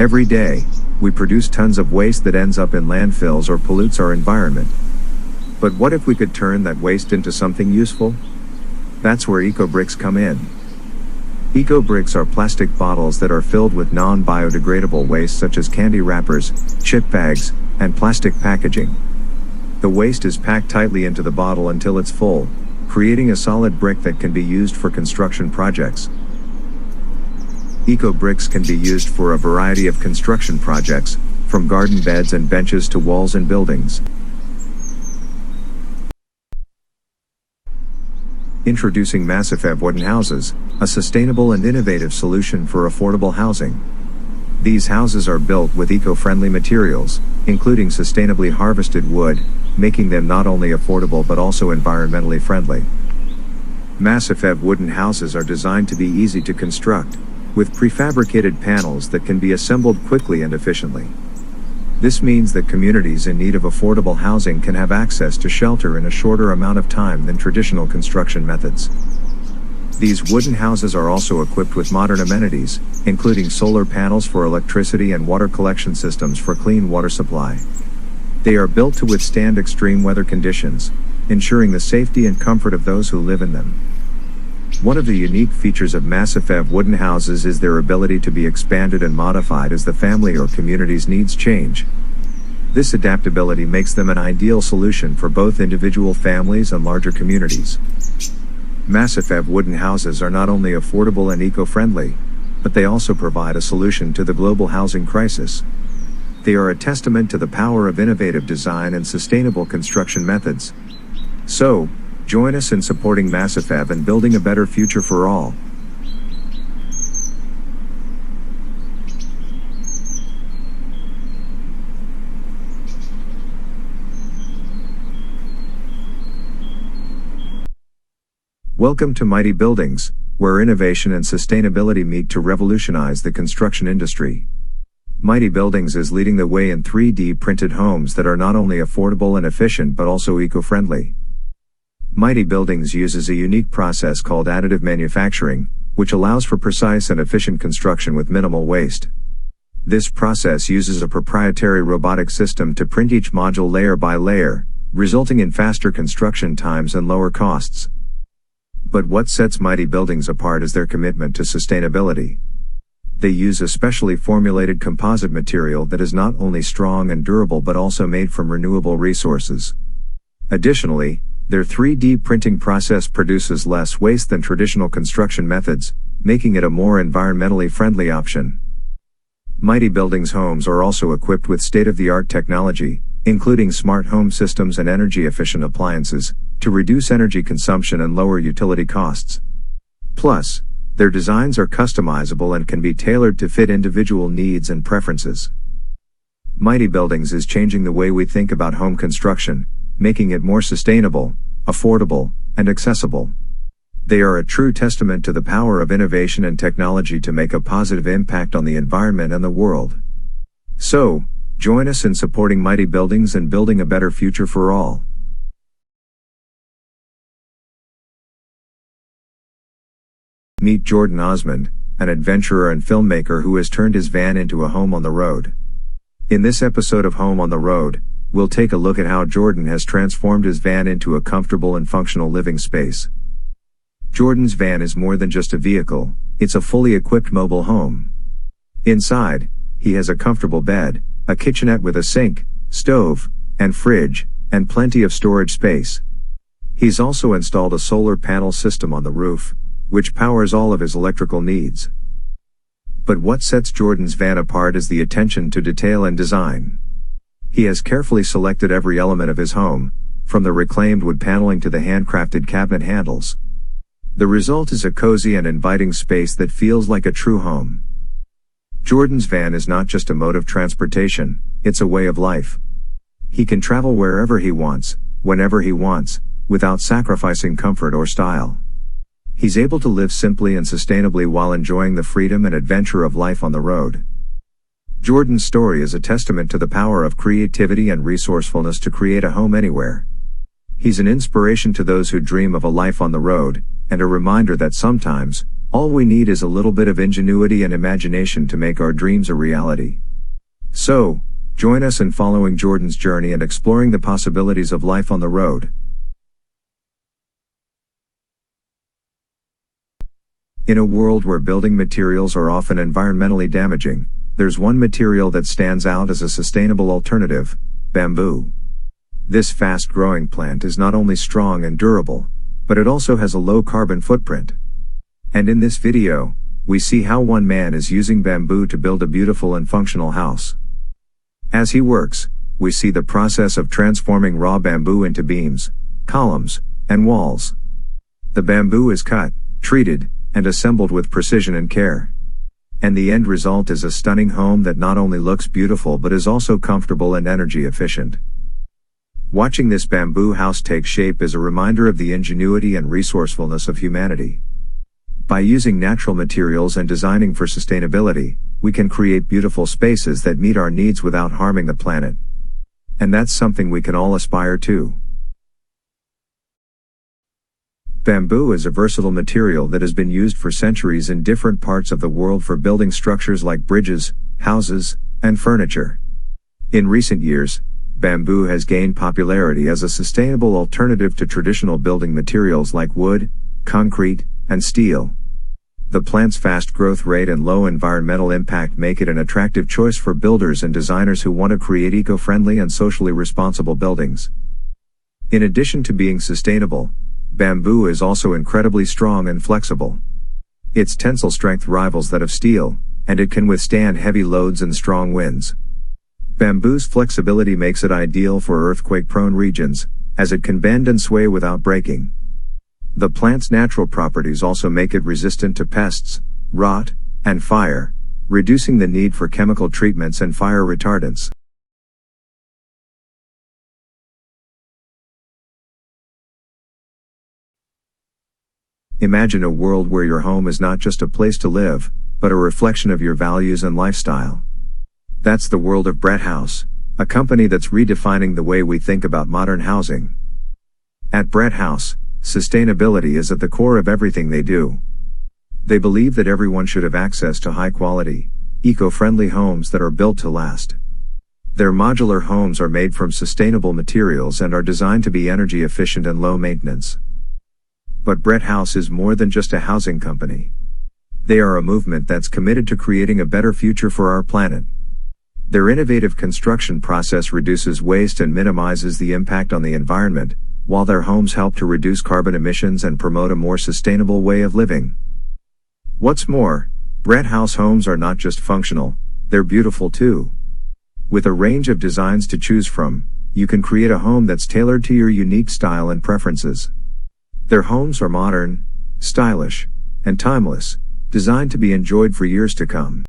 Every day, we produce tons of waste that ends up in landfills or pollutes our environment. But what if we could turn that waste into something useful? That's where ECOBRICKS come in. ECOBRICKS are plastic bottles that are filled with non-biodegradable waste such as candy wrappers, chip bags, and plastic packaging. The waste is packed tightly into the bottle until it's full, creating a solid brick that can be used for construction projects. ECOBRICKS can be used for a variety of construction projects, from garden beds and benches to walls and buildings. Introducing MASIFEV wooden houses, a sustainable and innovative solution for affordable housing. These houses are built with eco-friendly materials, including sustainably harvested wood, making them not only affordable but also environmentally friendly. MASIFEV wooden houses are designed to be easy to construct, with prefabricated panels that can be assembled quickly and efficiently. This means that communities in need of affordable housing can have access to shelter in a shorter amount of time than traditional construction methods. These wooden houses are also equipped with modern amenities, including solar panels for electricity and water collection systems for clean water supply. They are built to withstand extreme weather conditions, ensuring the safety and comfort of those who live in them. One of the unique features of MASIFEV wooden houses is their ability to be expanded and modified as the family or community's needs change. This adaptability makes them an ideal solution for both individual families and larger communities. MASIFEV wooden houses are not only affordable and eco-friendly, but they also provide a solution to the global housing crisis. They are a testament to the power of innovative design and sustainable construction methods. So, join us in supporting MASIFEV and building a better future for all. Welcome to Mighty Buildings, where innovation and sustainability meet to revolutionize the construction industry. Mighty Buildings is leading the way in 3D printed homes that are not only affordable and efficient but also eco-friendly. Mighty Buildings uses a unique process called additive manufacturing, which allows for precise and efficient construction with minimal waste. This process uses a proprietary robotic system to print each module layer by layer, resulting in faster construction times and lower costs. But what sets Mighty Buildings apart is their commitment to sustainability. They use a specially formulated composite material that is not only strong and durable but also made from renewable resources. Additionally, their 3D printing process produces less waste than traditional construction methods, making it a more environmentally friendly option. Mighty Buildings homes are also equipped with state-of-the-art technology, including smart home systems and energy-efficient appliances, to reduce energy consumption and lower utility costs. Plus, their designs are customizable and can be tailored to fit individual needs and preferences. Mighty Buildings is changing the way we think about home construction, making it more sustainable, affordable, and accessible. They are a true testament to the power of innovation and technology to make a positive impact on the environment and the world. So, join us in supporting Mighty Buildings and building a better future for all. Meet Jordan Osmond, an adventurer and filmmaker who has turned his van into a home on the road. In this episode of Home on the Road, we'll take a look at how Jordan has transformed his van into a comfortable and functional living space. Jordan's van is more than just a vehicle, it's a fully equipped mobile home. Inside, he has a comfortable bed, a kitchenette with a sink, stove, and fridge, and plenty of storage space. He's also installed a solar panel system on the roof, which powers all of his electrical needs. But what sets Jordan's van apart is the attention to detail and design. He has carefully selected every element of his home, from the reclaimed wood paneling to the handcrafted cabinet handles. The result is a cozy and inviting space that feels like a true home. Jordan's van is not just a mode of transportation, it's a way of life. He can travel wherever he wants, whenever he wants, without sacrificing comfort or style. He's able to live simply and sustainably while enjoying the freedom and adventure of life on the road. Jordan's story is a testament to the power of creativity and resourcefulness to create a home anywhere. He's an inspiration to those who dream of a life on the road, and a reminder that sometimes, All we need is a little bit of ingenuity and imagination to make our dreams a reality. So, join us in following Jordan's journey and exploring the possibilities of life on the road. In a world where building materials are often environmentally damaging, there's one material that stands out as a sustainable alternative: bamboo. This fast-growing plant is not only strong and durable, but it also has a low carbon footprint. And in this video, we see how one man is using bamboo to build a beautiful and functional house. As he works, we see the process of transforming raw bamboo into beams, columns, and walls. The bamboo is cut, treated, and assembled with precision and care. And the end result is a stunning home that not only looks beautiful but is also comfortable and energy efficient. Watching this bamboo house take shape is a reminder of the ingenuity and resourcefulness of humanity. By using natural materials and designing for sustainability, we can create beautiful spaces that meet our needs without harming the planet. And that's something we can all aspire to. Bamboo is a versatile material that has been used for centuries in different parts of the world for building structures like bridges, houses, and furniture. In recent years, bamboo has gained popularity as a sustainable alternative to traditional building materials like wood, concrete, and steel. The plant's fast growth rate and low environmental impact make it an attractive choice for builders and designers who want to create eco-friendly and socially responsible buildings. In addition to being sustainable, bamboo is also incredibly strong and flexible. Its tensile strength rivals that of steel, and it can withstand heavy loads and strong winds. Bamboo's flexibility makes it ideal for earthquake-prone regions, as it can bend and sway without breaking. The plant's natural properties also make it resistant to pests, rot, and fire, reducing the need for chemical treatments and fire retardants. Imagine a world where your home is not just a place to live, but a reflection of your values and lifestyle. That's the world of BRETTE House, a company that's redefining the way we think about modern housing. At BRETTE House, sustainability is at the core of everything they do. They believe that everyone should have access to high-quality, eco-friendly homes that are built to last. Their modular homes are made from sustainable materials and are designed to be energy efficient and low maintenance. But BRETTE House is more than just a housing company. They are a movement that's committed to creating a better future for our planet. Their innovative construction process reduces waste and minimizes the impact on the environment, while their homes help to reduce carbon emissions and promote a more sustainable way of living. What's more, BRETTE House homes are not just functional, they're beautiful too. With a range of designs to choose from, you can create a home that's tailored to your unique style and preferences. Their homes are modern, stylish, and timeless, designed to be enjoyed for years to come.